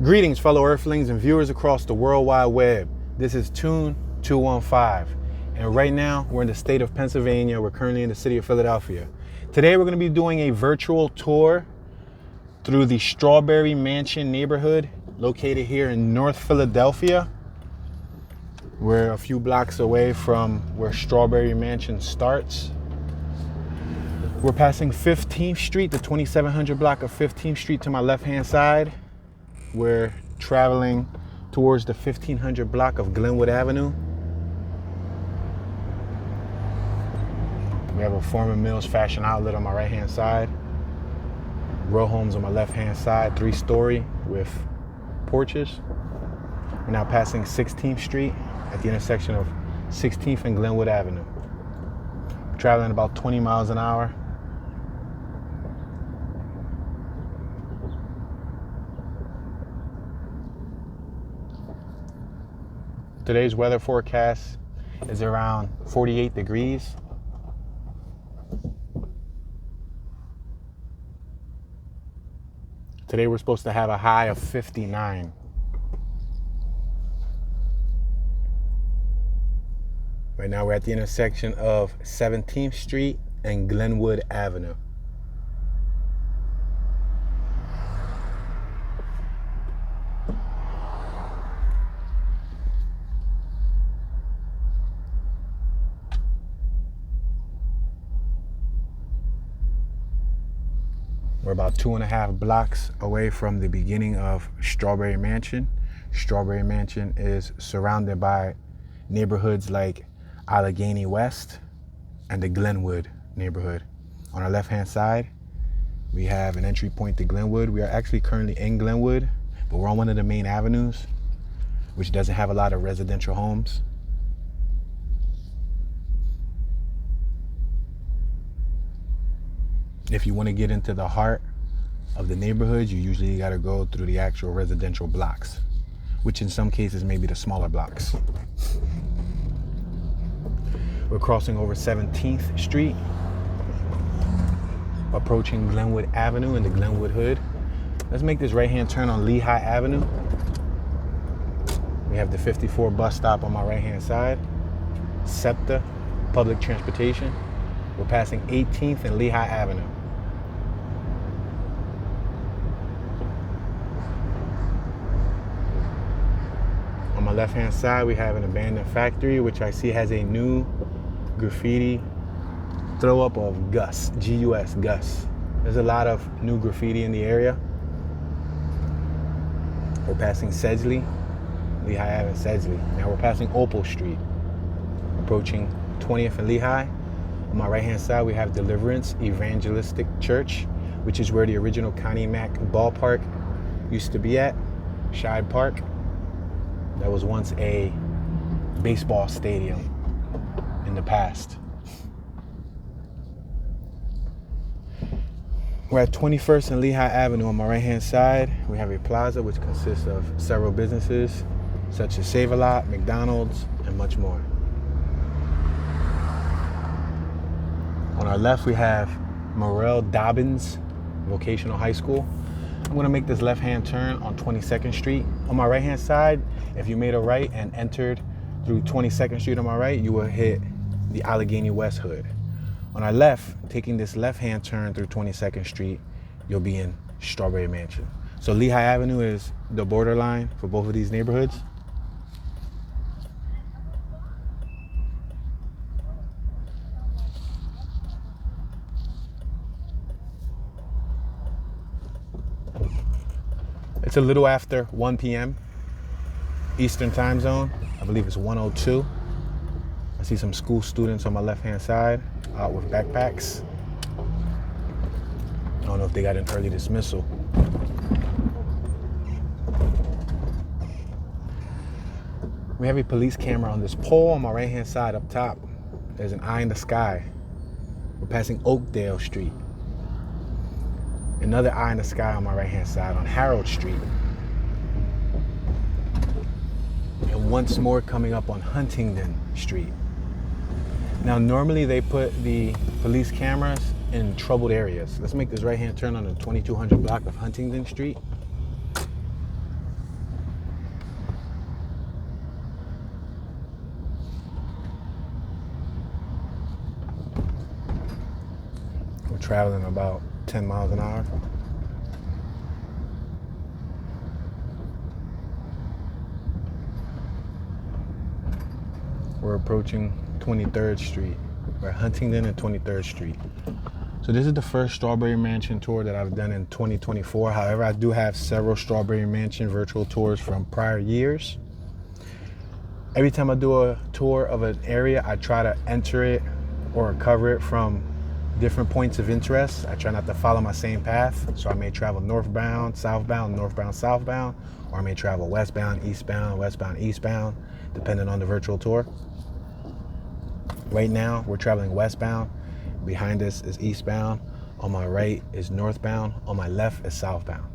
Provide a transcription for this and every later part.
Greetings, fellow Earthlings and viewers across the World Wide Web. This is Tune 215, and right now we're in the state of Pennsylvania. We're currently in the city of Philadelphia. Today we're going to be doing a virtual tour through the Strawberry Mansion neighborhood located here in North Philadelphia. We're a few blocks away from where Strawberry Mansion starts. We're passing 15th Street, the 2700 block of 15th Street to my left-hand side. We're traveling towards the 1500 block of Glenwood Avenue. We have a Foreman Mills fashion outlet on my right-hand side. Row homes on my left-hand side, 3-story with porches. We're now passing 16th Street at the intersection of 16th and Glenwood Avenue. We're traveling about 20 miles an hour. Today's weather forecast is around 48 degrees. Today we're supposed to have a high of 59. Right now we're at the intersection of 17th Street and Glenwood Avenue. We're about 2.5 blocks away from the beginning of Strawberry Mansion. Strawberry Mansion is surrounded by neighborhoods like Allegheny West and the Glenwood neighborhood. On our left-hand side, we have an entry point to Glenwood. We are actually currently in Glenwood, but we're on one of the main avenues, which doesn't have a lot of residential homes. If you want to get into the heart of the neighborhood, you usually got to go through the actual residential blocks, which in some cases may be the smaller blocks. We're crossing over 17th Street, approaching Glenwood Avenue in the Glenwood Hood. Let's make this right-hand turn on Lehigh Avenue. We have the 54 bus stop on my right-hand side, SEPTA, public transportation. We're passing 18th and Lehigh Avenue. On my left-hand side, we have an abandoned factory, which I see has a new graffiti throw-up of Gus, G-U-S, Gus. There's a lot of new graffiti in the area. We're passing Sedgley, Lehigh Ave and Sedgley. Now we're passing Opal Street, approaching 20th and Lehigh. On my right-hand side, we have Deliverance Evangelistic Church, which is where the original Connie Mack ballpark used to be at, Shibe Park. That was once a baseball stadium in the past. We're at 21st and Lehigh Avenue. On my right-hand side, we have a plaza which consists of several businesses, such as Save-A-Lot, McDonald's, and much more. On our left, we have Morrell Dobbins Vocational High School. I'm going to make this left-hand turn on 22nd Street. On my right-hand side, if you made a right and entered through 22nd Street on my right, you will hit the Allegheny West Hood. On our left, taking this left-hand turn through 22nd Street, you'll be in Strawberry Mansion. So Lehigh Avenue is the borderline for both of these neighborhoods. It's a little after 1 p.m. Eastern time zone. I believe it's 1:02. I see some school students on my left-hand side out with backpacks. I don't know if they got an early dismissal. We have a police camera on this pole on my right-hand side up top. There's an eye in the sky. We're passing Oakdale Street. Another eye in the sky on my right-hand side on Harold Street. And once more coming up on Huntingdon Street. Now, normally they put the police cameras in troubled areas. Let's make this right-hand turn on the 2200 block of Huntingdon Street. traveling about 10 miles an hour. We're approaching 23rd Street. We're at Huntingdon and 23rd Street. So this is the first Strawberry Mansion tour that I've done in 2024. However, I do have several Strawberry Mansion virtual tours from prior years. Every time I do a tour of an area, I try to enter it or cover it from different points of interest. I try not to follow my same path. So I may travel northbound, southbound, northbound, southbound, or I may travel westbound, eastbound, depending on the virtual tour. Right now, we're traveling westbound. Behind us is eastbound. On my right is northbound. On my left is southbound.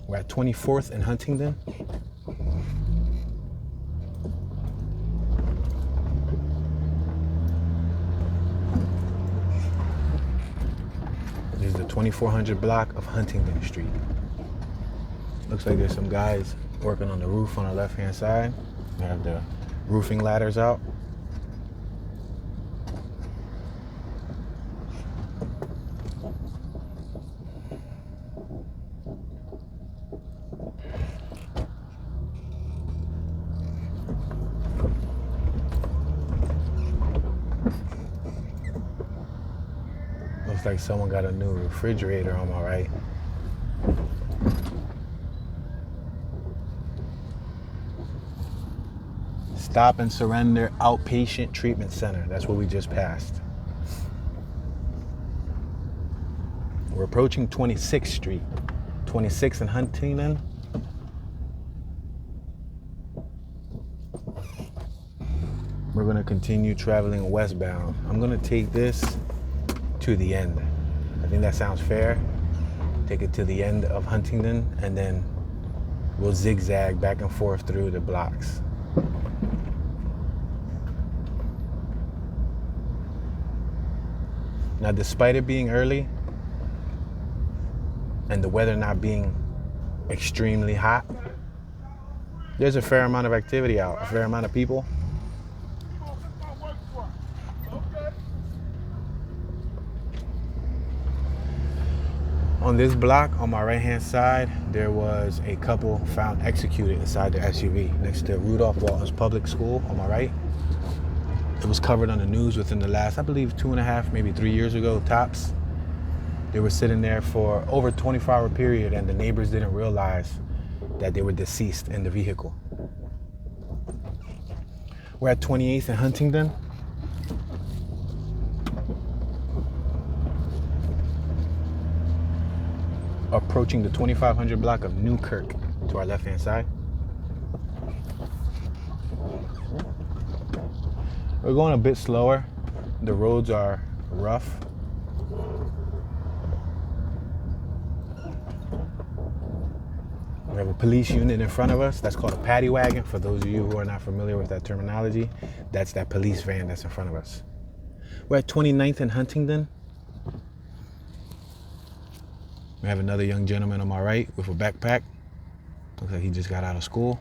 We're at 24th and Huntingdon. This is the 2400 block of Huntingdon Street. Looks like there's some guys working on the roof on our left-hand side. We have the roofing ladders out. Looks like someone got a new refrigerator on my right. Stop and Surrender Outpatient Treatment Center. That's what we just passed. We're approaching 26th Street. 26th and Huntingdon. We're gonna continue traveling westbound. I'm gonna take this to the end. I think that sounds fair. Take it to the end of Huntingdon and then we'll zigzag back and forth through the blocks. Now, despite it being early and the weather not being extremely hot, there's a fair amount of activity out, a fair amount of people. On this block, on my right-hand side, there was a couple found executed inside the SUV next to Rudolph Walton's Public School on my right. It was covered on the news within the last, I believe, 2.5, maybe 3 years ago, tops. They were sitting there for over a 24-hour period, and the neighbors didn't realize that they were deceased in the vehicle. We're at 28th and Huntingdon. Approaching the 2500 block of Newkirk to our left-hand side. We're going a bit slower. The roads are rough. We have a police unit in front of us. That's called a paddy wagon. For those of you who are not familiar with that terminology, that's that police van that's in front of us. We're at 29th and Huntingdon. We have another young gentleman on my right with a backpack. Looks like he just got out of school.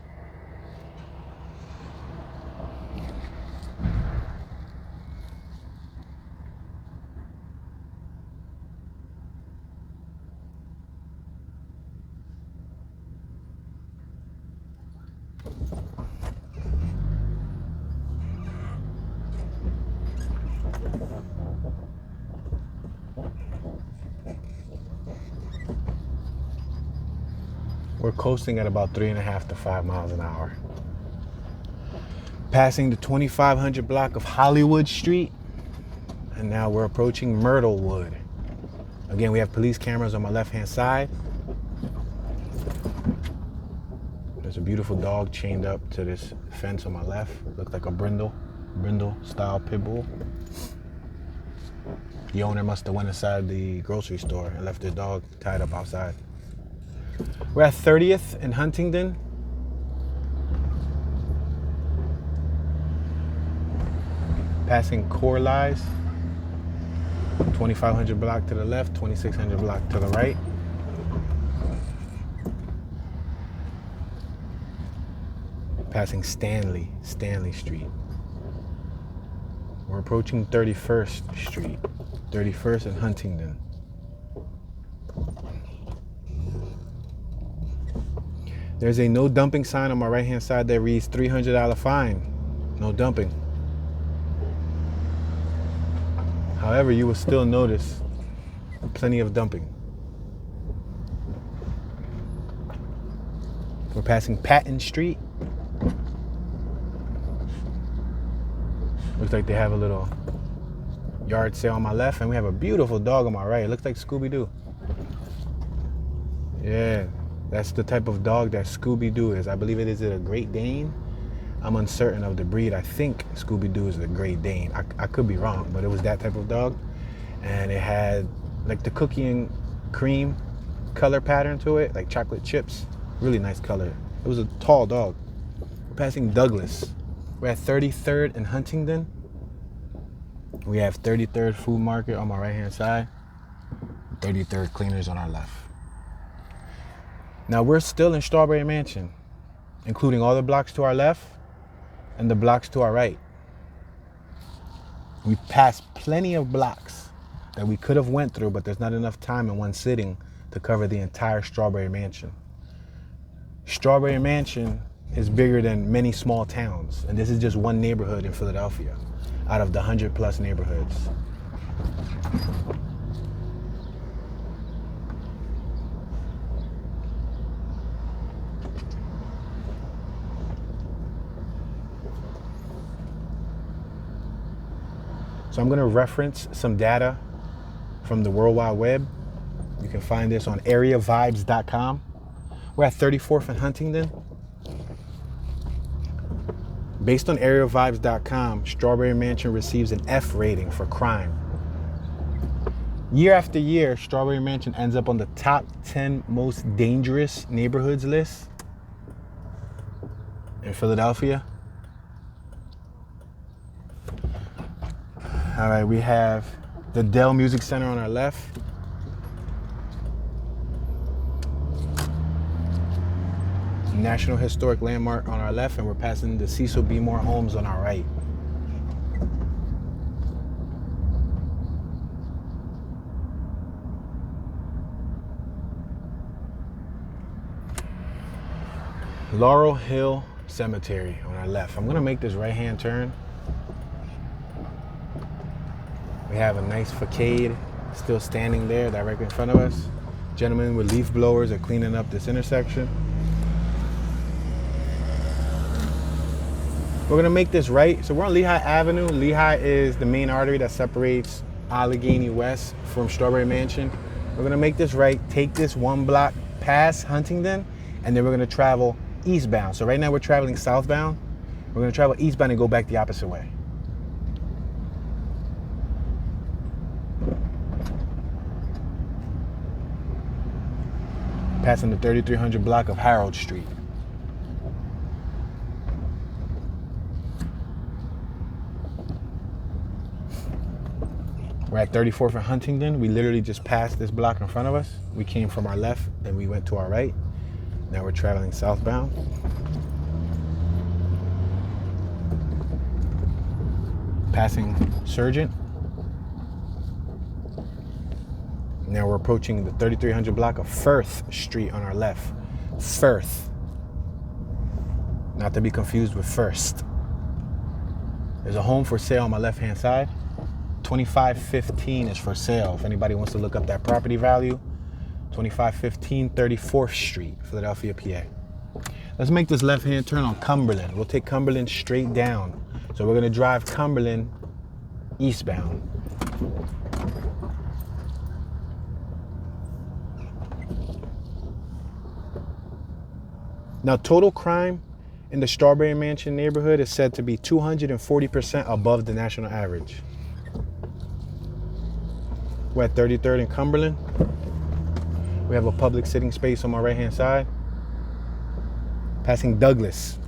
We're coasting at about 3.5 to 5 miles an hour. Passing the 2500 block of Hollywood Street, and now we're approaching Myrtlewood. Again, we have police cameras on my left-hand side. There's a beautiful dog chained up to this fence on my left. Looks like a brindle style pit bull. The owner must have went inside the grocery store and left their dog tied up outside. We're at 30th in Huntingdon. Passing Corliss. 2500 block to the left, 2600 block to the right. Passing Stanley Street. We're approaching 31st Street. 31st and Huntingdon. There's a no dumping sign on my right hand side that reads $300 fine. No dumping. However, you will still notice plenty of dumping. We're passing Patton Street. Looks like they have a little yard sale on my left, and we have a beautiful dog on my right. It looks like Scooby-Doo. Yeah, that's the type of dog that Scooby-Doo is. I believe it is a Great Dane. I'm uncertain of the breed. I think Scooby-Doo is a Great Dane. I could be wrong, but it was that type of dog. And it had like the cookie and cream color pattern to it, like chocolate chips. Really nice color. It was a tall dog. We're passing Douglas. We're at 33rd and Huntingdon. We have 33rd Food Market on my right hand side. 33rd Cleaners on our left. Now we're still in Strawberry Mansion, including all the blocks to our left and the blocks to our right. We passed plenty of blocks that we could have went through, but there's not enough time in one sitting to cover the entire Strawberry Mansion. Strawberry Mansion is bigger than many small towns, and this is just one neighborhood in Philadelphia out of the 100+ neighborhoods. So I'm going to reference some data from the World Wide Web. You can find this on areavibes.com. We're at 34th and Huntingdon. Based on areavibes.com, Strawberry Mansion receives an F rating for crime. Year after year, Strawberry Mansion ends up on the top 10 most dangerous neighborhoods list in Philadelphia. All right, we have the Dell Music Center on our left. National Historic Landmark on our left, and we're passing the Cecil B. Moore Homes on our right. Laurel Hill Cemetery on our left. I'm gonna make this right-hand turn. We have a nice facade still standing there directly in front of us. Gentlemen with leaf blowers are cleaning up this intersection. We're gonna make this right. So we're on Lehigh Avenue. Lehigh is the main artery that separates Allegheny West from Strawberry Mansion. We're gonna make this right, take this one block past Huntingdon, and then we're gonna travel eastbound. So right now we're traveling southbound. We're gonna travel eastbound and go back the opposite way. Passing the 3300 block of Harold Street. We're at 34th and Huntingdon. We literally just passed this block in front of us. We came from our left and we went to our right. Now we're traveling southbound. Passing Surgeon. Now we're approaching the 3300 block of Firth Street on our left. Firth. Not to be confused with First. There's a home for sale on my left-hand side. 2515 is for sale. If anybody wants to look up that property value, 2515 34th Street, Philadelphia, PA. Let's make this left-hand turn on Cumberland. We'll take Cumberland straight down. So we're gonna drive Cumberland eastbound. Now, total crime in the Strawberry Mansion neighborhood is said to be 240% above the national average. We're at 33rd and Cumberland. We have a public sitting space on my right-hand side. Passing Douglas.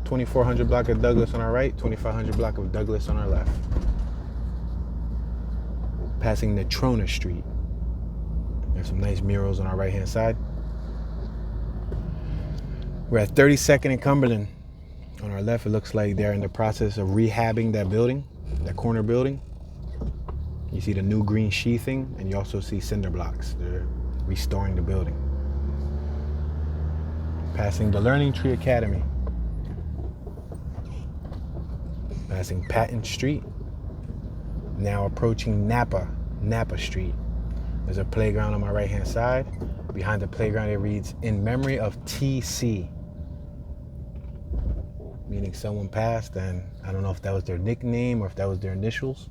2400 block of Douglas on our right, 2500 block of Douglas on our left. Passing Natrona Street. There's some nice murals on our right-hand side. We're at 32nd and Cumberland. On our left, it looks like they're in the process of rehabbing that building, that corner building. You see the new green sheathing, and you also see cinder blocks. They're restoring the building. Passing the Learning Tree Academy. Passing Patton Street. Now approaching Napa Street. There's a playground on my right-hand side. Behind the playground, it reads, "In memory of TC." Meaning someone passed, and I don't know if that was their nickname or if that was their initials,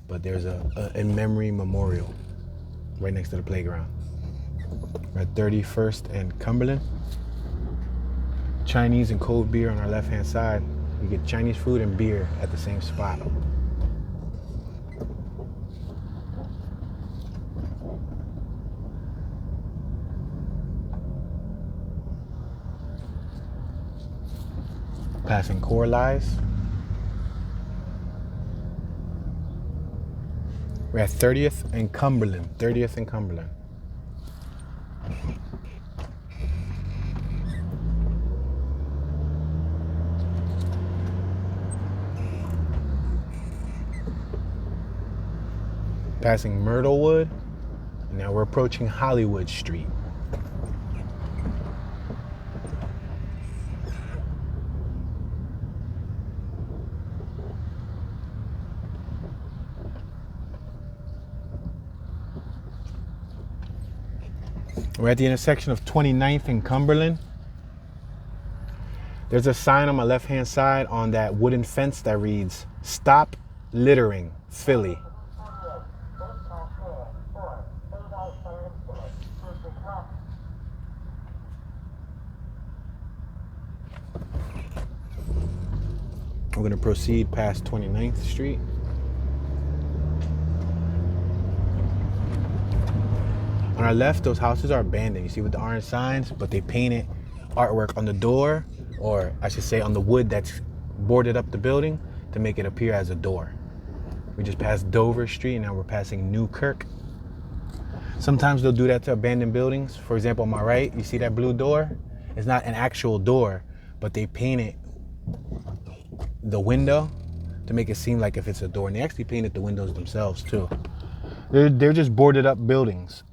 but there's a in memory memorial right next to the playground. We're at 31st and Cumberland. Chinese and cold beer on our left-hand side. We get Chinese food and beer at the same spot. Passing Corliss. We're at 30th and Cumberland. 30th and Cumberland. Passing Myrtlewood. And now we're approaching Hollywood Street. We're at the intersection of 29th and Cumberland. There's a sign on my left-hand side on that wooden fence that reads, "Stop Littering, Philly." We're going to proceed past 29th Street. On our left, those houses are abandoned. You see with the orange signs, but they painted artwork on the door, or I should say on the wood that's boarded up the building to make it appear as a door. We just passed Dover Street, and now we're passing Newkirk. Sometimes they'll do that to abandoned buildings. For example, on my right, you see that blue door? It's not an actual door, but they painted the window to make it seem like if it's a door. And they actually painted the windows themselves too. They're just boarded up buildings.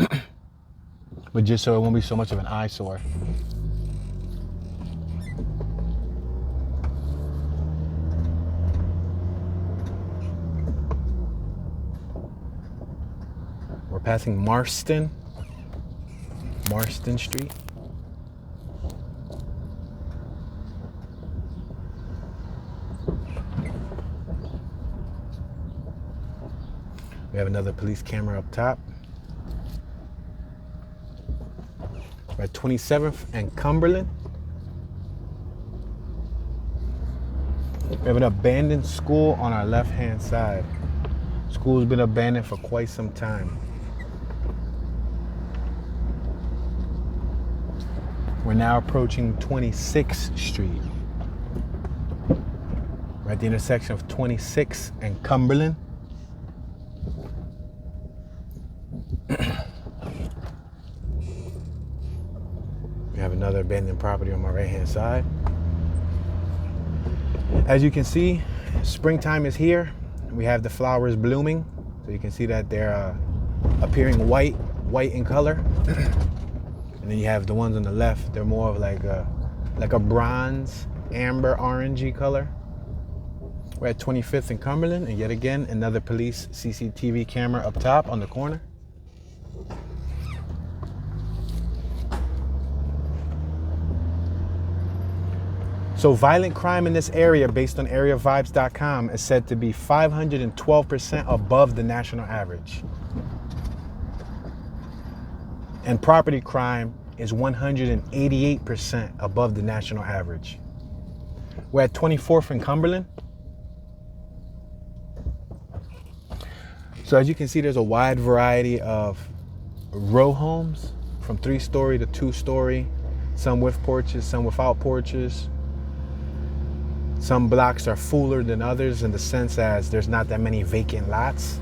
But just so it won't be so much of an eyesore. We're passing Marston Street. We have another police camera up top. We're at 27th and Cumberland. We have an abandoned school on our left-hand side. School's been abandoned for quite some time. We're now approaching 26th Street. We're at the intersection of 26th and Cumberland. We have another abandoned property on my right-hand side. As you can see, springtime is here. We have the flowers blooming. So you can see that they're appearing white in color. And then you have the ones on the left. They're more of like a bronze, amber, orangey color. We're at 25th and Cumberland, and yet again, another police CCTV camera up top on the corner. So violent crime in this area, based on areavibes.com, is said to be 512% above the national average. And property crime is 188% above the national average. We're at 24th and Cumberland. So as you can see, there's a wide variety of row homes from 3-story to 2-story, some with porches, some without porches. Some blocks are fuller than others in the sense as there's not that many vacant lots.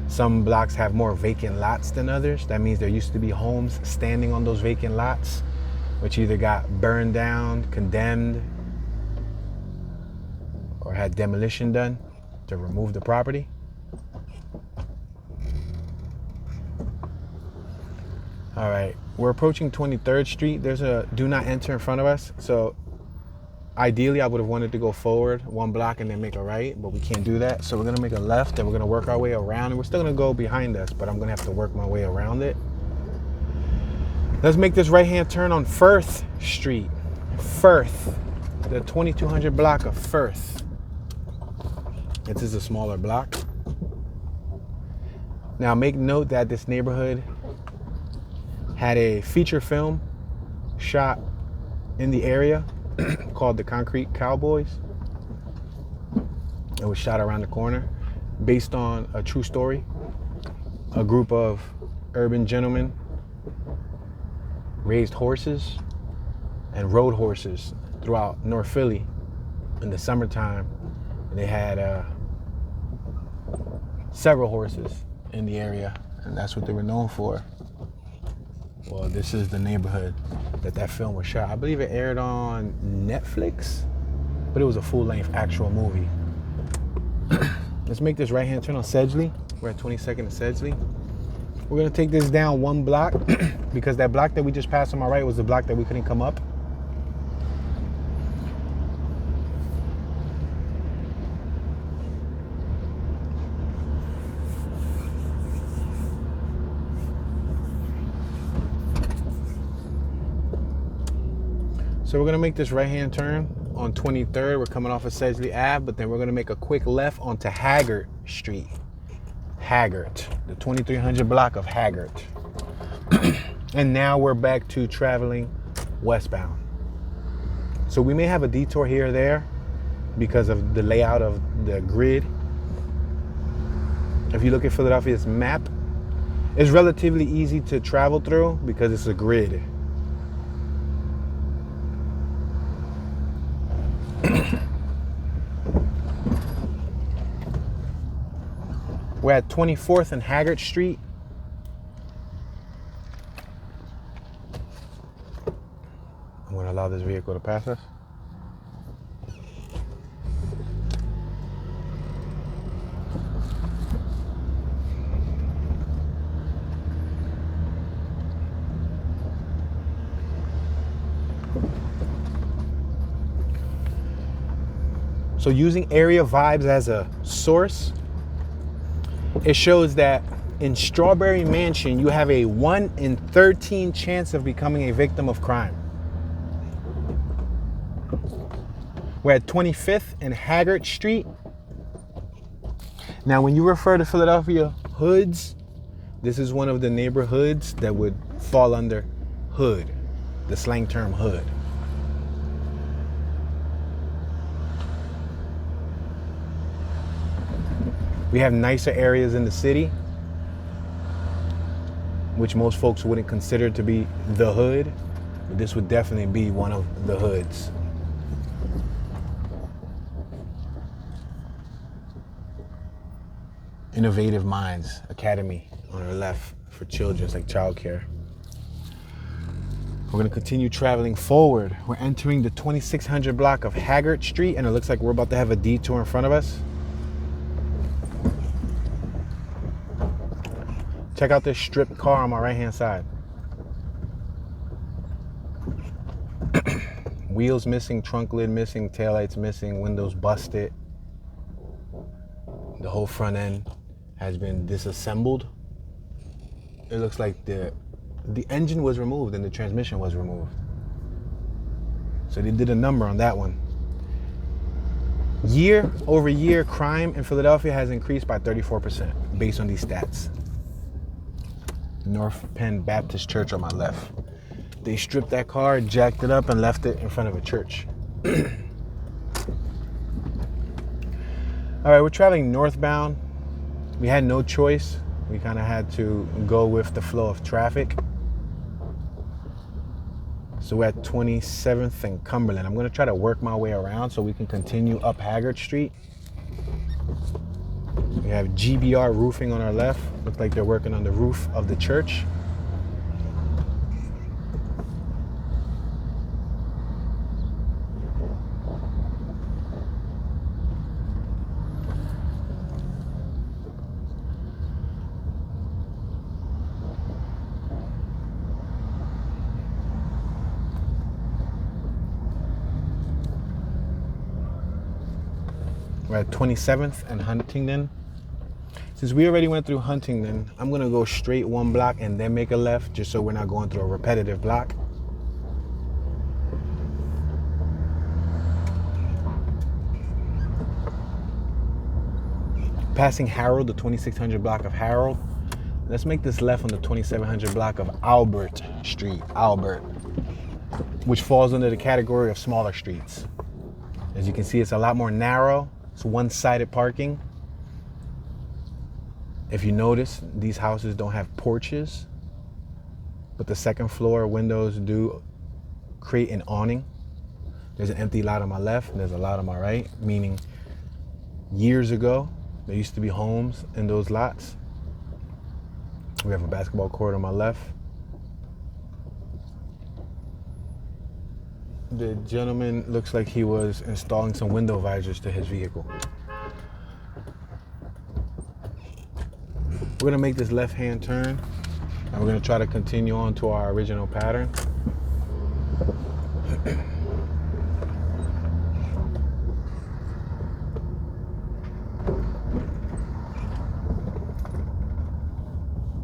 Some blocks have more vacant lots than others. That means there used to be homes standing on those vacant lots, which either got burned down, condemned, or had demolition done to remove the property. All right, we're approaching 23rd Street. There's a do not enter in front of us. So ideally, I would have wanted to go forward 1 block and then make a right, but we can't do that. So we're gonna make a left and we're gonna work our way around, and we're still gonna go behind us, but I'm gonna have to work my way around it. Let's make this right-hand turn on Firth Street. Firth, the 2200 block of Firth. This is a smaller block. Now make note that this neighborhood had a feature film shot in the area called The Concrete Cowboys. It was shot around the corner based on a true story. A group of urban gentlemen raised horses and rode horses throughout North Philly in the summertime. And they had several horses in the area, and that's what they were known for. Well, this is the neighborhood that film was shot. I believe it aired on Netflix, but it was a full-length actual movie. Let's make this right-hand turn on Sedgley. We're at 22nd and Sedgley. We're gonna take this down 1 block because that block that we just passed on my right was the block that we couldn't come up. So we're gonna make this right-hand turn on 23rd. We're coming off of Sedgley Ave, but then we're gonna make a quick left onto Haggart Street. Haggart, the 2300 block of Haggart. And now we're back to traveling westbound. So we may have a detour here or there because of the layout of the grid. If you look at Philadelphia's map, it's relatively easy to travel through because it's a grid. We're at 24th and Haggart Street. I'm going to allow this vehicle to pass us. So using area vibes as a source, it shows that in Strawberry Mansion, you have a 1 in 13 chance of becoming a victim of crime. We're at 25th and Haggart Street. Now, when you refer to Philadelphia hoods, this is one of the neighborhoods that would fall under hood, the slang term hood. We have nicer areas in the city, which most folks wouldn't consider to be the hood, but this would definitely be one of the hoods. Innovative Minds Academy on our left for children, like childcare. We're gonna continue traveling forward. We're entering the 2600 block of Haggart Street, and it looks like we're about to have a detour in front of us. Check out this stripped car on my right-hand side. Wheels missing, trunk lid missing, taillights missing, windows busted. The whole front end has been disassembled. It looks like the engine was removed and the transmission was removed. So they did a number on that one. Year over year, crime in Philadelphia has increased by 34% based on these stats. North Penn Baptist Church on my left. They stripped that car, jacked it up, and left it in front of a church. All right, we're traveling northbound. We had no choice. We kind of had to go with the flow of traffic. So we're at 27th and Cumberland. I'm gonna try to work my way around so we can continue up Haggart Street. We have GBR Roofing on our left. Looks like they're working on the roof of the church. We're at 27th and Huntingdon. Since we already went through Huntingdon, I'm gonna go straight one block and then make a left, just so we're not going through a repetitive block. Passing Harold, the 2600 block of Harold. Let's make this left on the 2700 block of Albert Street, which falls under the category of smaller streets. As you can see, it's a lot more narrow. It's one-sided parking. If you notice, these houses don't have porches, but the second floor windows do create an awning. There's an empty lot on my left, and there's a lot on my right, meaning years ago, there used to be homes in those lots. We have a basketball court on my left. The gentleman looks like he was installing some window visors to his vehicle. We're gonna make this left-hand turn, and we're gonna try to continue on to our original pattern.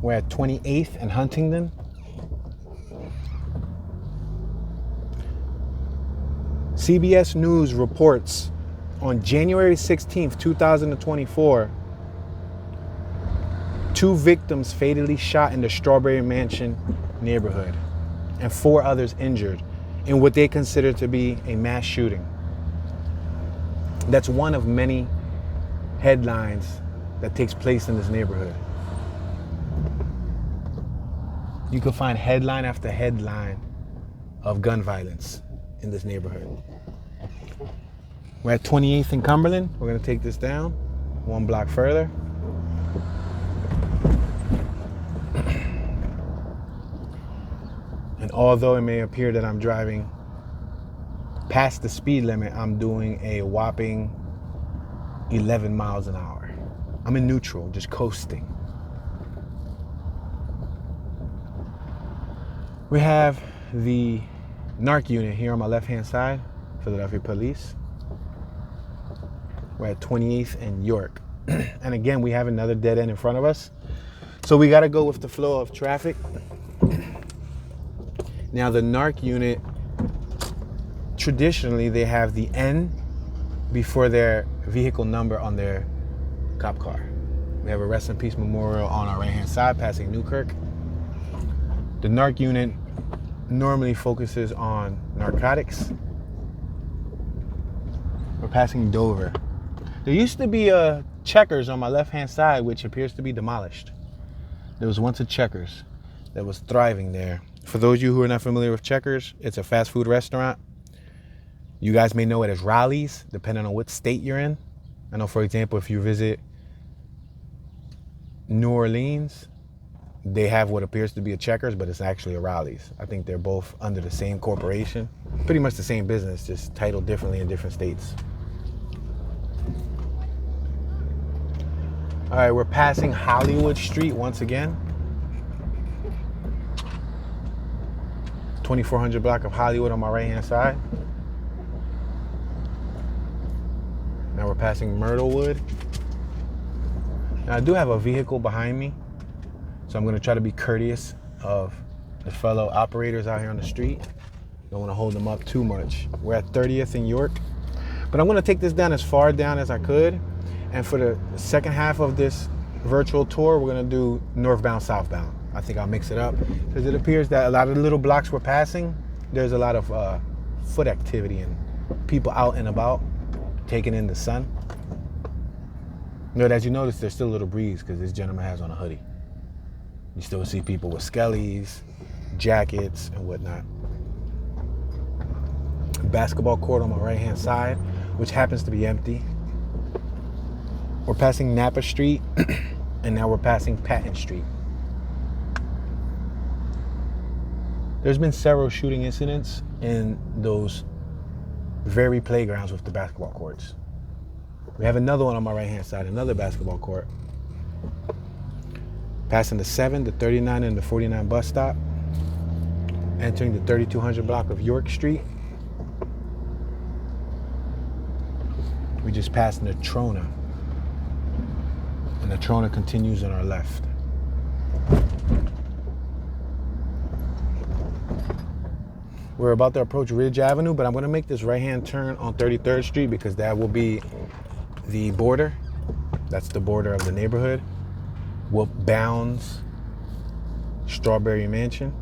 We're at 28th and Huntingdon. CBS News reports on January 16th, 2024, 2 victims fatally shot in the Strawberry Mansion neighborhood and 4 others injured in what they consider to be a mass shooting. That's one of many headlines that takes place in this neighborhood. You can find headline after headline of gun violence in this neighborhood. We're at 28th and Cumberland. We're gonna take this down 1 block further. And although it may appear that I'm driving past the speed limit, I'm doing a whopping 11 miles an hour. I'm in neutral, just coasting. We have the NARC unit here on my left-hand side, Philadelphia Police. We're at 28th and York. And again, we have another dead end in front of us. So we gotta go with the flow of traffic. Now the NARC unit, traditionally they have the N before their vehicle number on their cop car. We have a rest in peace memorial on our right-hand side, passing Newkirk. The NARC unit normally focuses on narcotics. We're passing Dover. There used to be a Checkers on my left-hand side, which appears to be demolished. There was once a Checkers that was thriving there. For those of you who are not familiar with Checkers, it's a fast food restaurant. You guys may know it as Raleigh's, depending on what state you're in. I know, for example, if you visit New Orleans, they have what appears to be a Checkers, but it's actually a Raleigh's. I think they're both under the same corporation. Pretty much the same business, just titled differently in different states. All right, we're passing Hollywood Street once again. 2400 block of Hollywood on my right-hand side. Now we're passing Myrtlewood. Now I do have a vehicle behind me, so I'm gonna try to be courteous of the fellow operators out here on the street. Don't wanna hold them up too much. We're at 30th and York, but I'm gonna take this down as far down as I could. And for the second half of this virtual tour, we're gonna do northbound, southbound. I think I'll mix it up because it appears that a lot of the little blocks we're passing, there's a lot of foot activity and people out and about taking in the sun. But as you notice, there's still a little breeze because this gentleman has on a hoodie. You still see people with skellies, jackets, and whatnot. Basketball court on my right-hand side, which happens to be empty. We're passing Napa Street, and now we're passing Patton Street. There's been several shooting incidents in those very playgrounds with the basketball courts. We have another one on my right-hand side, another basketball court. Passing the 7, the 39, and the 49 bus stop. Entering the 3200 block of York Street. We just passed Natrona. And Natrona continues on our left. We're about to approach Ridge Avenue, but I'm going to make this right-hand turn on 33rd Street because that will be the border. That's the border of the neighborhood. What bounds Strawberry Mansion.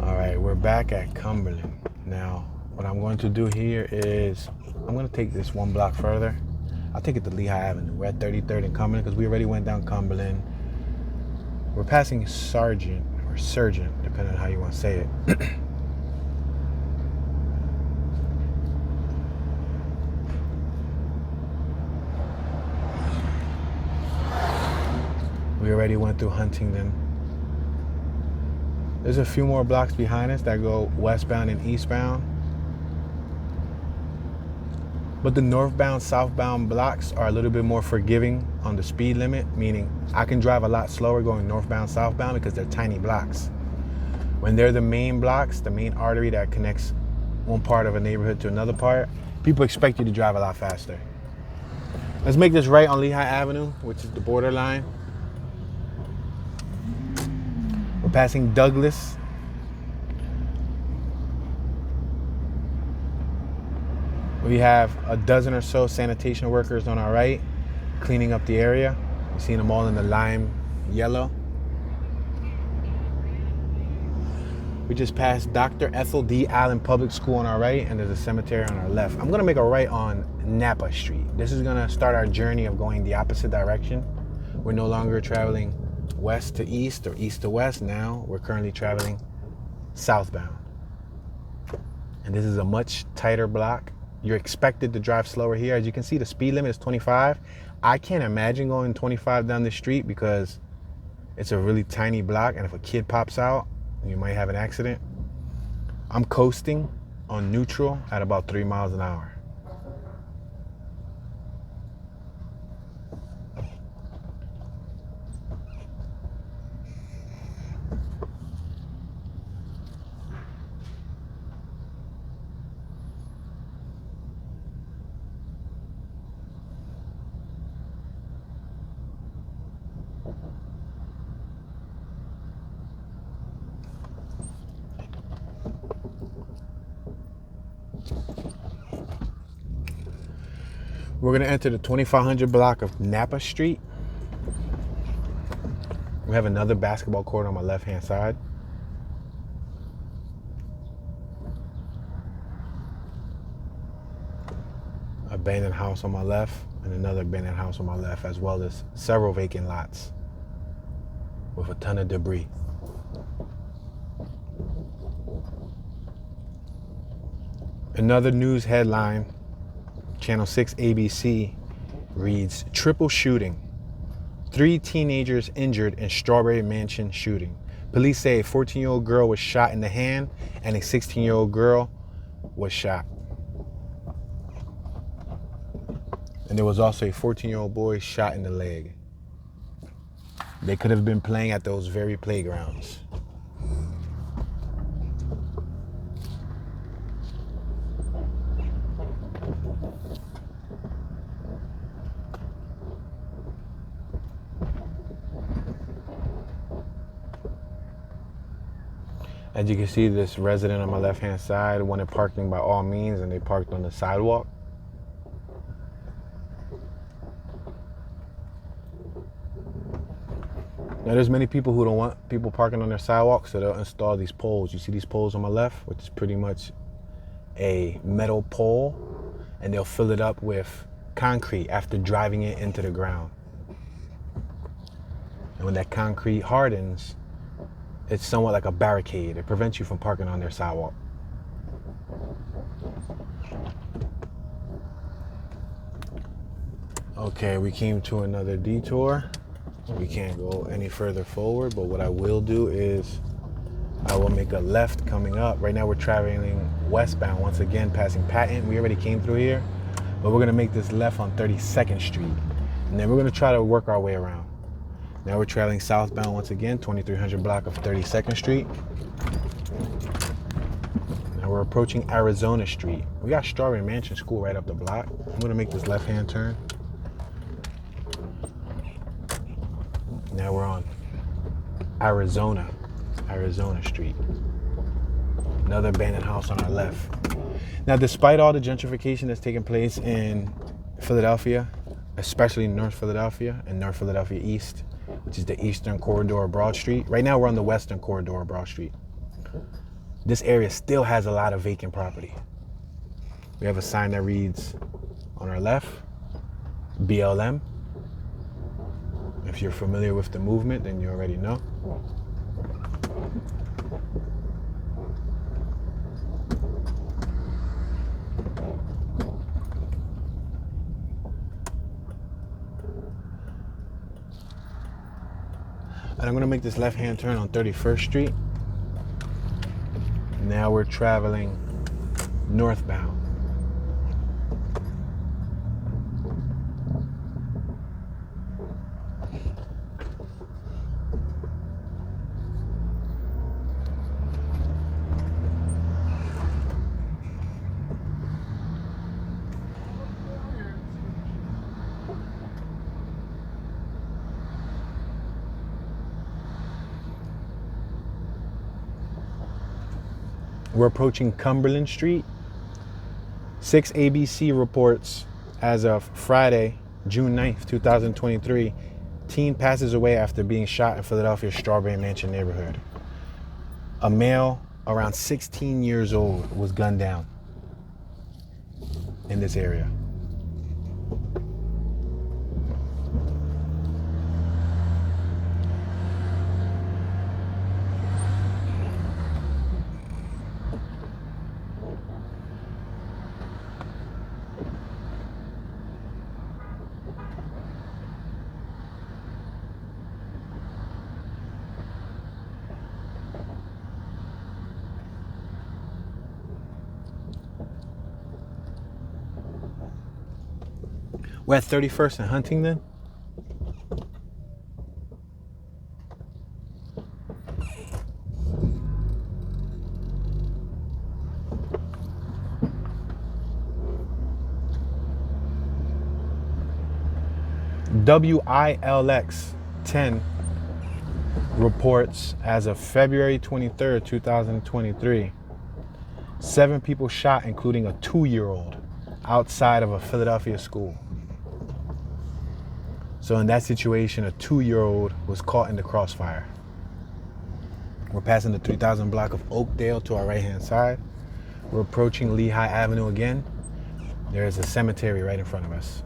All right, we're back at Cumberland. Now, what I'm going to do here is I'm going to take this one block further. I'll take it to Lehigh Avenue. We're at 33rd and Cumberland because we already went down Cumberland. We're passing Sergeant, or Surgeon, depending on how you want to say it. We already went through Huntingdon. There's a few more blocks behind us that go westbound and eastbound. But the northbound, southbound blocks are a little bit more forgiving on the speed limit, meaning I can drive a lot slower going northbound, southbound because they're tiny blocks. When they're the main blocks, the main artery that connects one part of a neighborhood to another part, people expect you to drive a lot faster. Let's make this right on Lehigh Avenue, which is the borderline. We're passing Douglas. We have a dozen or so sanitation workers on our right, cleaning up the area. You've seen them all in the lime yellow. We just passed Dr. Ethel D. Allen Public School on our right, and there's a cemetery on our left. I'm gonna make a right on Napa Street. This is gonna start our journey of going the opposite direction. We're no longer traveling west to east or east to west. Now we're currently traveling southbound. And this is a much tighter block. You're expected to drive slower here. As you can see, the speed limit is 25. I can't imagine going 25 down the street because it's a really tiny block, and if a kid pops out, you might have an accident. I'm coasting on neutral at about 3 miles an hour. We're gonna enter the 2500 block of Napa Street. We have another basketball court on my left-hand side. Abandoned house on my left, and another abandoned house on my left, as well as several vacant lots with a ton of debris. Another news headline, Channel 6 ABC reads, triple shooting. 3 teenagers injured in Strawberry Mansion shooting. Police say a 14-year-old girl was shot in the hand and a 16-year-old girl was shot. And there was also a 14-year-old boy shot in the leg. They could have been playing at those very playgrounds. As you can see, this resident on my left-hand side wanted parking by all means, and they parked on the sidewalk. Now, there's many people who don't want people parking on their sidewalk, so they'll install these poles. You see these poles on my left, which is pretty much a metal pole, and they'll fill it up with concrete after driving it into the ground. And when that concrete hardens, it's somewhat like a barricade. It prevents you from parking on their sidewalk. Okay, we came to another detour. We can't go any further forward, but what I will do is I will make a left coming up. Right now we're traveling westbound, once again passing Patton. We already came through here, but we're gonna make this left on 32nd Street. And then we're gonna try to work our way around. Now we're traveling southbound once again, 2300 block of 32nd Street. Now we're approaching Arizona Street. We got Strawberry Mansion School right up the block. I'm gonna make this left-hand turn. Now we're on Arizona Street. Another abandoned house on our left. Now, despite all the gentrification that's taking place in Philadelphia, especially North Philadelphia and North Philadelphia East, which is the eastern corridor of Broad Street. Right now we're on the western corridor of Broad Street. This area still has a lot of vacant property. We have a sign that reads on our left, BLM. If you're familiar with the movement, then you already know. And I'm gonna make this left-hand turn on 31st Street. Now we're traveling northbound. We're approaching Cumberland Street. 6 ABC reports as of Friday, June 9th, 2023. Teen passes away after being shot in Philadelphia's Strawberry Mansion neighborhood. A male around 16 years old was gunned down in this area. We're at 31st and Huntingdon. WILX 10 reports as of February 23rd, 2023. 7 people shot, including a 2-year-old, outside of a Philadelphia school. So in that situation, a 2-year-old was caught in the crossfire. We're passing the 3000 block of Oakdale to our right-hand side. We're approaching Lehigh Avenue again. There is a cemetery right in front of us.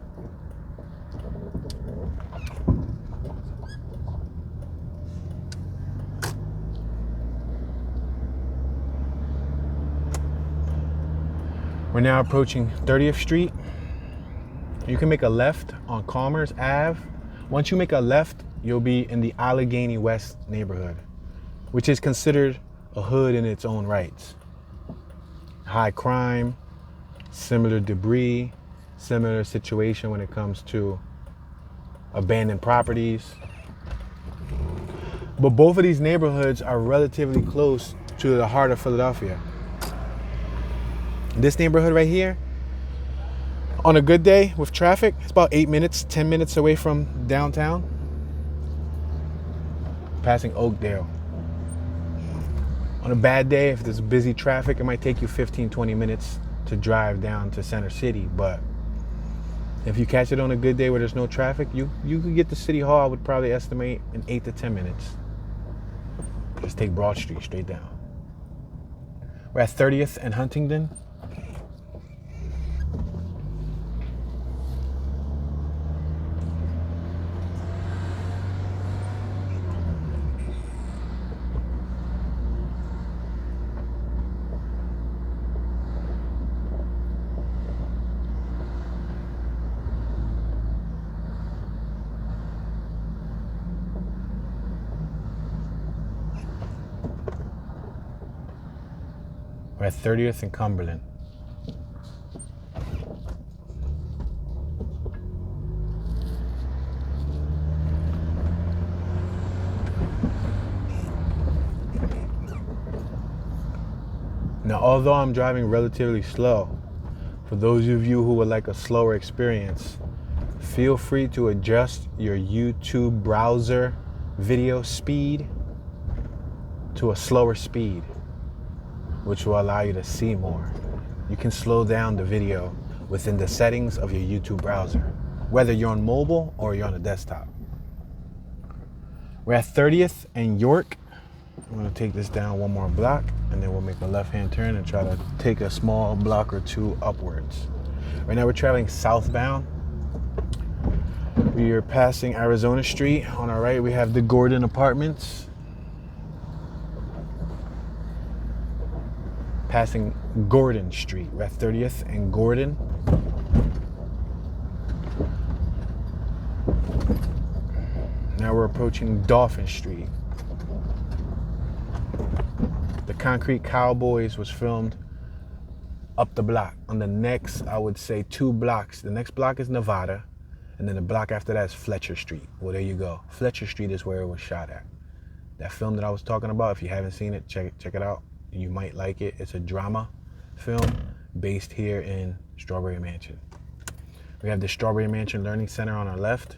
We're now approaching 30th Street. You can make a left on Commerce Ave. Once you make a left, you'll be in the Allegheny West neighborhood, which is considered a hood in its own rights. High crime, similar debris, similar situation when it comes to abandoned properties. But both of these neighborhoods are relatively close to the heart of Philadelphia. This neighborhood right here, on a good day with traffic, it's about 8 minutes, 10 minutes away from downtown. Passing Oakdale. On a bad day, if there's busy traffic, it might take you 15, 20 minutes to drive down to Center City. But if you catch it on a good day where there's no traffic, you could get to City Hall, I would probably estimate, in 8 to 10 minutes. Just take Broad Street straight down. We're at 30th and Huntingdon. We're at 30th and Cumberland. Now, although I'm driving relatively slow, for those of you who would like a slower experience, feel free to adjust your YouTube browser video speed to a slower speed, which will allow you to see more. You can slow down the video within the settings of your YouTube browser, whether you're on mobile or you're on a desktop. We're at 30th and York. I'm gonna take this down one more block, and then we'll make a left-hand turn and try to take a small block or two upwards. Right now we're traveling southbound. We are passing Arizona Street. On our right, we have the Gordon Apartments. Passing Gordon Street. We're at 30th and Gordon. Now we're approaching Dauphin Street. The Concrete Cowboys was filmed up the block. On the next, I would say 2 blocks. The next block is Nevada, and then the block after that is Fletcher Street. Well, there you go. Fletcher Street is where it was shot at. That film that I was talking about, if you haven't seen it, check it out. You might like it. It's a drama film based here in Strawberry Mansion. We have the Strawberry Mansion Learning Center on our left.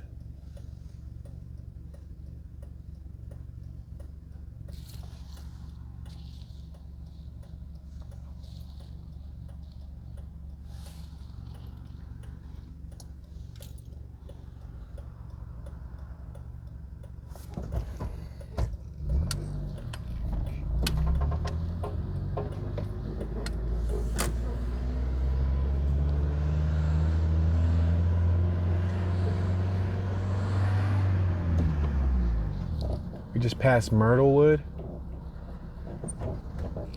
We just passed Myrtlewood.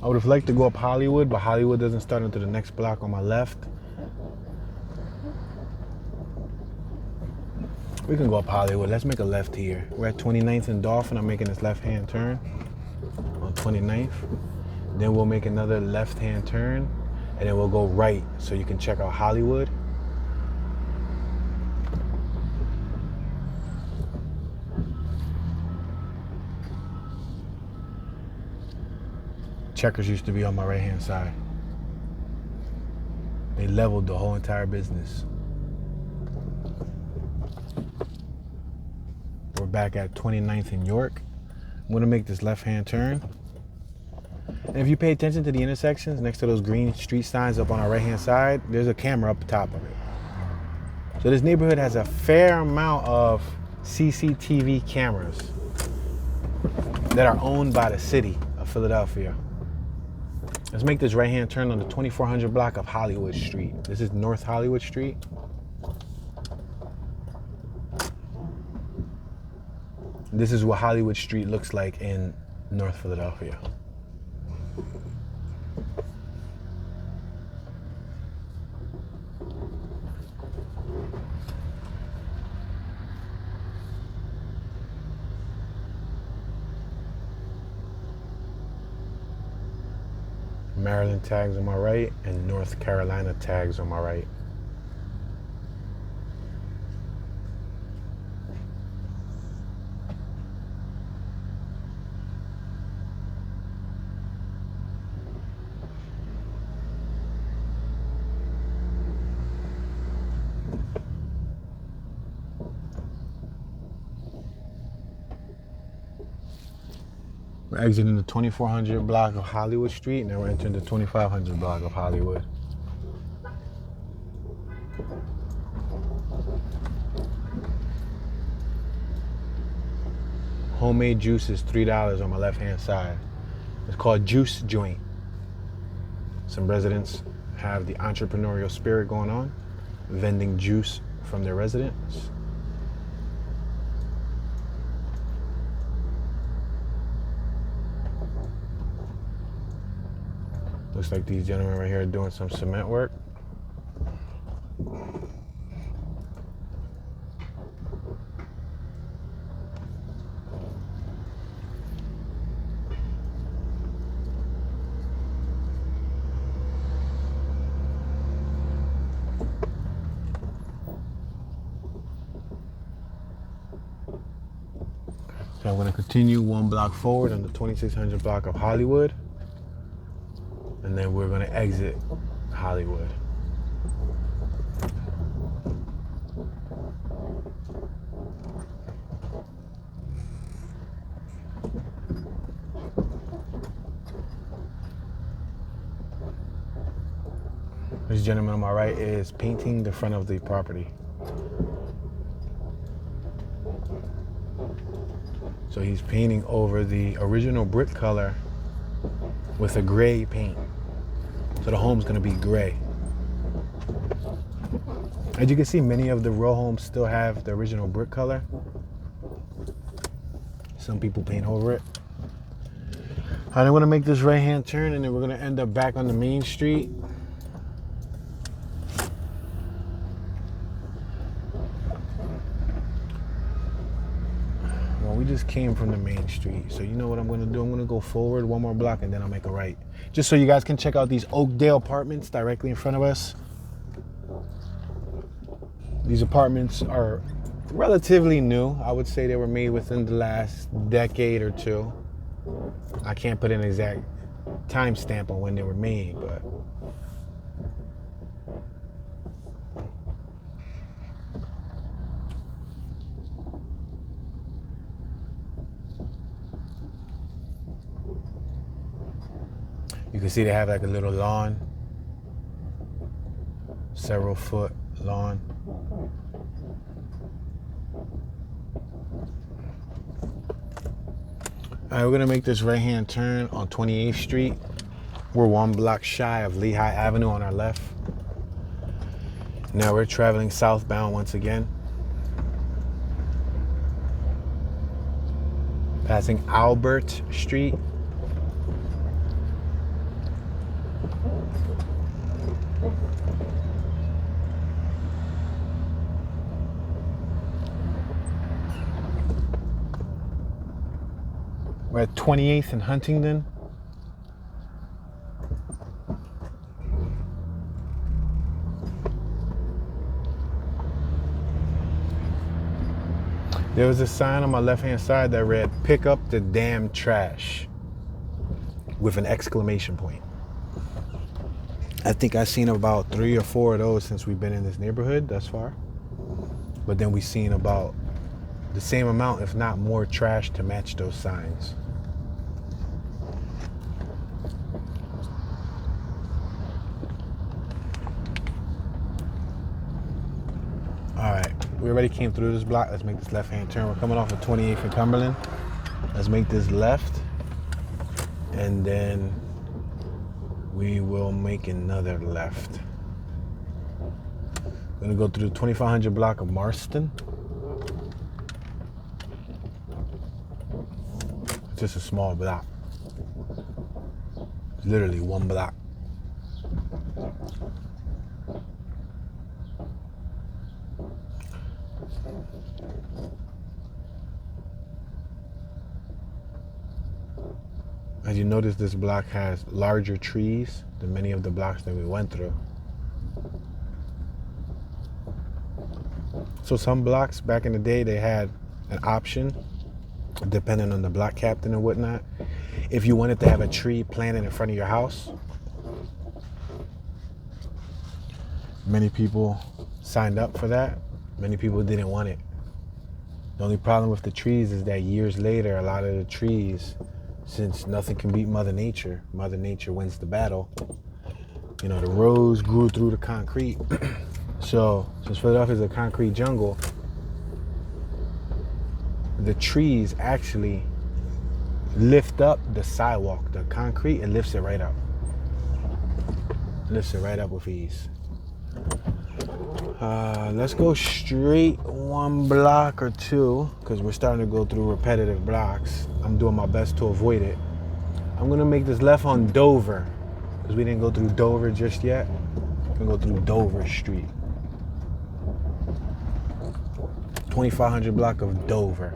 I would have liked to go up Hollywood, but Hollywood doesn't start until the next block on my left. We can go up Hollywood. Let's make a left here. We're at 29th and Dauphin. I'm making this left-hand turn on 29th. Then we'll make another left-hand turn, and then we'll go right so you can check out Hollywood. Checkers used to be on my right-hand side. They leveled the whole entire business. We're back at 29th and York. I'm gonna make this left-hand turn. And if you pay attention to the intersections next to those green street signs up on our right-hand side, there's a camera up top of it. So this neighborhood has a fair amount of CCTV cameras that are owned by the city of Philadelphia. Let's make this right-hand turn on the 2400 block of Hollywood Street. This is North Hollywood Street. This is what Hollywood Street looks like in North Philadelphia. Maryland tags on my right and North Carolina tags on my right. We're exiting the 2400 block of Hollywood Street. Now we're entering the 2500 block of Hollywood. Homemade juice is $3 on my left-hand side. It's called Juice Joint. Some residents have the entrepreneurial spirit going on, vending juice from their residents. Looks like these gentlemen right here are doing some cement work. So I'm going to continue one block forward on the 2600 block of Hollywood. and then we're gonna exit Hollywood. This gentleman on my right is painting the front of the property. So he's painting over the original brick color with a gray paint. So the home's gonna be gray. As you can see, many of the row homes still have the original brick color. Some people paint over it. I'm gonna make this right-hand turn, and then we're gonna end up back on the main street. Well, we just came from the main street, so you know what I'm gonna do? I'm gonna go forward one more block, and then I'll make a right. Just so you guys can check out these Oakdale apartments directly in front of us. These apartments are relatively new. I would say they were made within the last decade or two. I can't put an exact timestamp on when they were made, but you can see they have like a little lawn, several foot lawn. All right, we're gonna make this right-hand turn on 28th Street. We're one block shy of Lehigh Avenue on our left. Now we're traveling southbound once again. Passing Albert Street. We're at 28th and Huntingdon. There was a sign on my left-hand side that read, "Pick up the damn trash," with an exclamation point. I think I've seen about 3 or 4 of those since we've been in this neighborhood thus far. But then we've seen about the same amount, if not more, trash to match those signs. All right, we already came through this block. Let's make this left-hand turn. We're coming off of 28th and Cumberland. Let's make this left, and then we will make another left. We're gonna go through the 2500 block of Marston. It's just a small block. It's literally one block. As you notice, this block has larger trees than many of the blocks that we went through. So some blocks back in the day, they had an option, depending on the block captain and whatnot. If you wanted to have a tree planted in front of your house, many people signed up for that. Many people didn't want it. The only problem with the trees is that years later, a lot of the trees, since nothing can beat Mother Nature wins the battle. You know, the rose grew through the concrete. So since Philadelphia is a concrete jungle, the trees actually lift up the sidewalk, the concrete, and lifts it right up. Lifts it right up with ease. Let's go straight one block or two, because we're starting to go through repetitive blocks. I'm doing my best to avoid it. I'm gonna make this left on Dover, because we didn't go through Dover just yet. I'm gonna go through Dover Street. 2500 block of Dover.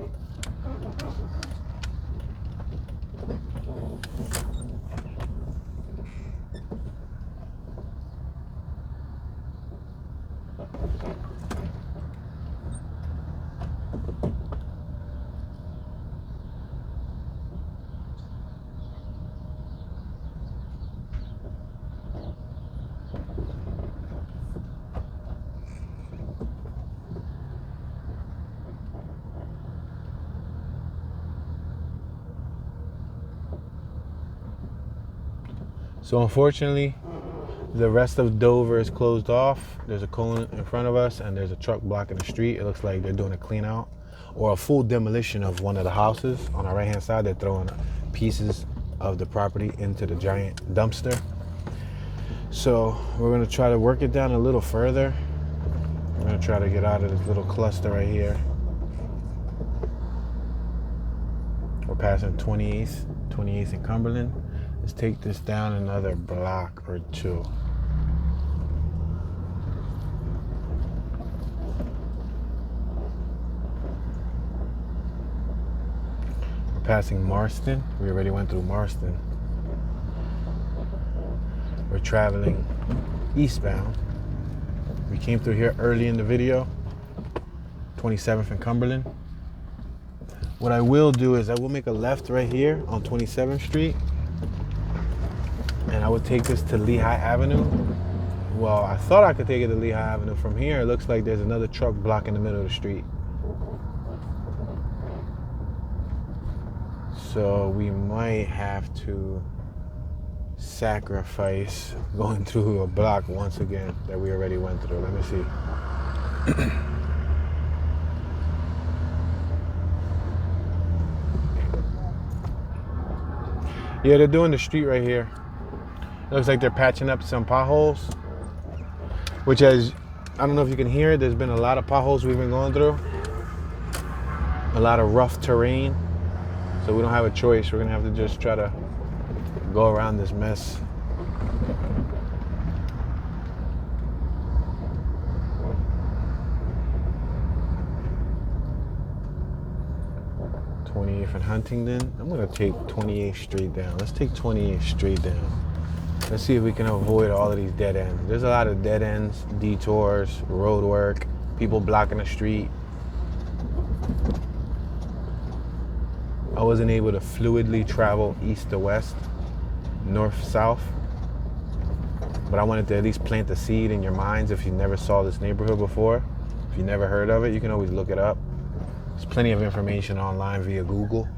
So unfortunately, the rest of Dover is closed off. There's a cone in front of us and there's a truck blocking the street. It looks like they're doing a clean out or a full demolition of one of the houses. On our right hand side, they're throwing pieces of the property into the giant dumpster. So we're gonna try to work it down a little further. We're gonna try to get out of this little cluster right here. We're passing 28th and Cumberland. Let's take this down another block or two. We're passing Marston. We already went through Marston. We're traveling eastbound. We came through here early in the video, 27th and Cumberland. What I will do is I will make a left right here on 27th Street, and I would take this to Lehigh Avenue. Well, I thought I could take it to Lehigh Avenue. From here, it looks like there's another truck blocking the middle of the street. So we might have to sacrifice going through a block once again that we already went through. Let me see. Yeah, they're doing the street right here. It looks like they're patching up some potholes, which, as I don't know if you can hear it, there's been a lot of potholes we've been going through. A lot of rough terrain. So we don't have a choice. We're gonna have to just try to go around this mess. And Huntingdon. I'm gonna take 28th Street down. Let's take 28th Street down. Let's see if we can avoid all of these dead ends. There's a lot of dead ends, detours, road work, people blocking the street. I wasn't able to fluidly travel east to west, north, south. But I wanted to at least plant the seed in your minds. If you never saw this neighborhood before, if you never heard of it, you can always look it up. There's plenty of information online via Google.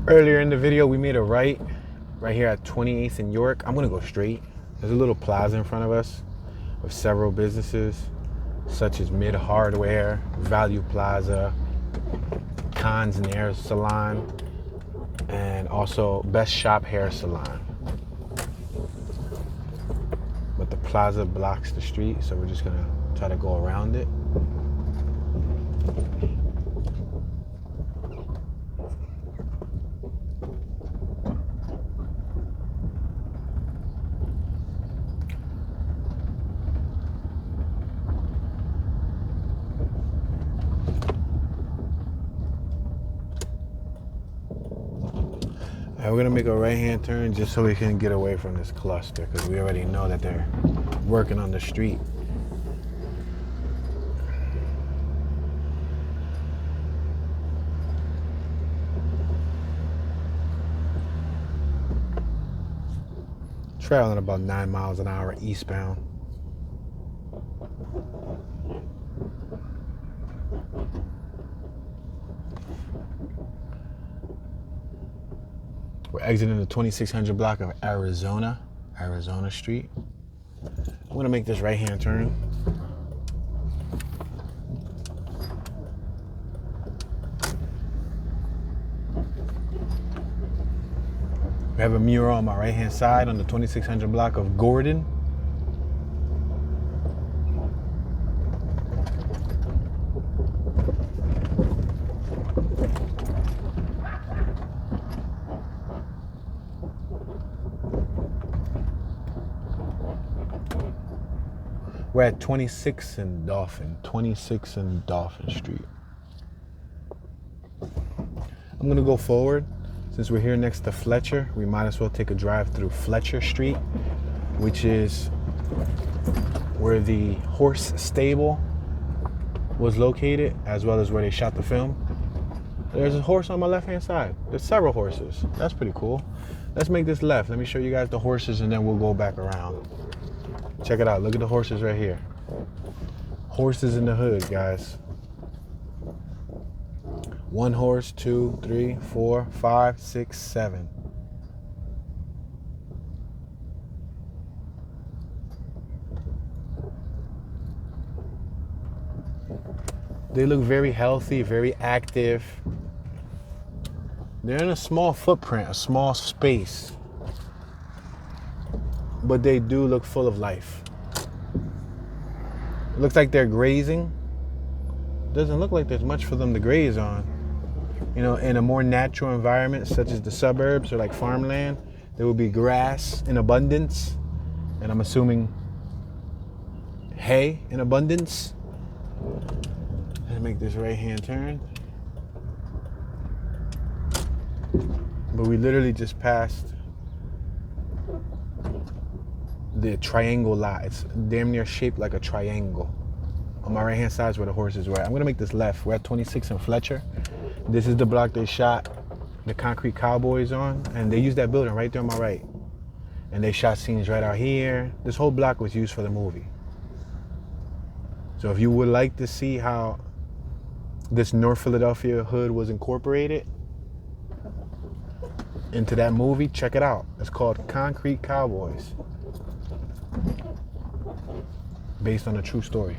Earlier in the video, we made a right here at 28th and York. I'm gonna go straight. There's a little plaza in front of us with several businesses such as Mid Hardware, Value Plaza, Khan's Nail Salon, and also Best Shop Hair Salon. But the plaza blocks the street, so we're just gonna try to go around it. We're gonna make a right-hand turn just so we can get away from this cluster, because we already know that they're working on the street. Traveling about 9 miles an hour eastbound. We're exiting the 2600 block of Arizona Street. I'm gonna make this right-hand turn. We have a mural on my right-hand side on the 2600 block of Gordon. We're at 26th and Dolphin Street. I'm gonna go forward since Since we're here next to Fletcher, we might as well take a drive through Fletcher Street, which is where the horse stable was located, as well as where they shot the film. There's a horse on my left-hand side. There's several horses. That's pretty cool. Let's make this left. Let me show you guys the horses, and then we'll go back around. Check it out. Look at the horses right here. Horses in the hood, guys. 1 horse, 2, 3, 4, 5, 6, 7. They look very healthy, very active. They're in a small footprint, a small space, but they do look full of life. It looks like they're grazing. Doesn't look like there's much for them to graze on. You know, in a more natural environment, such as the suburbs or like farmland, there will be grass in abundance, and I'm assuming hay in abundance. Let's make this right-hand turn. But we literally just passed the triangle lot. It's damn near shaped like a triangle. On my right-hand side is where the horses were. I'm gonna make this left. We're at 26 and Fletcher. This is the block they shot the concrete Cowboys on, and they used that building right there on my right. And they shot scenes right out here. This whole block was used for the movie. So if you would like to see how this North Philadelphia hood was incorporated into that movie, check it out. It's called Concrete Cowboys, based on a true story.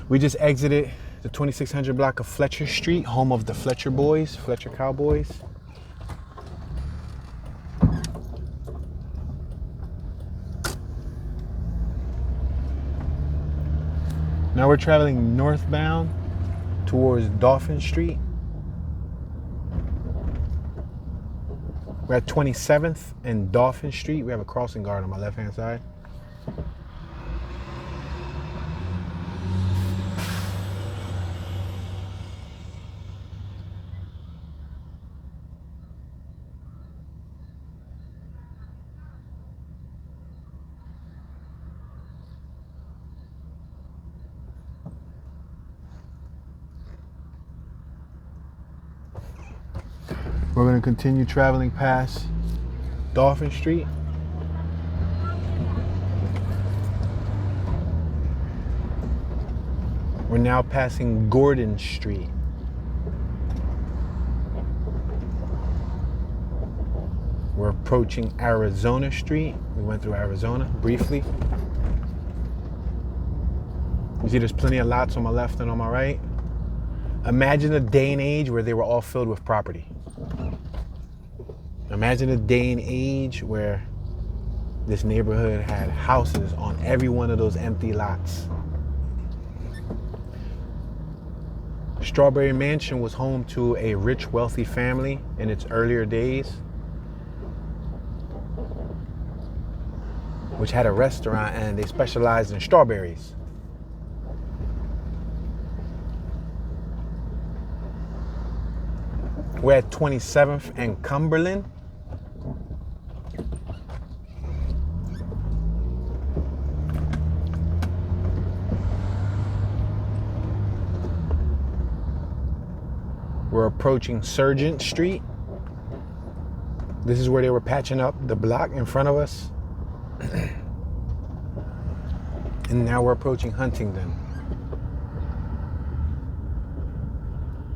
We just exited the 2600 block of Fletcher Street, home of the Fletcher Boys, Fletcher Cowboys. Now we're traveling northbound towards Dauphin Street. We're at 27th and Dauphin Street. We have a crossing guard on my left-hand side. We're going to continue traveling past Dauphin Street. We're now passing Gordon Street. We're approaching Arizona Street. We went through Arizona briefly. You see there's plenty of lots on my left and on my right. Imagine a day and age where they were all filled with property. Imagine a day and age where this neighborhood had houses on every one of those empty lots. Strawberry Mansion was home to a rich, wealthy family in its earlier days, which had a restaurant, and they specialized in strawberries. We're at 27th and Cumberland. We're approaching Sergeant Street. This is where they were patching up the block in front of us. And now we're approaching Huntingdon.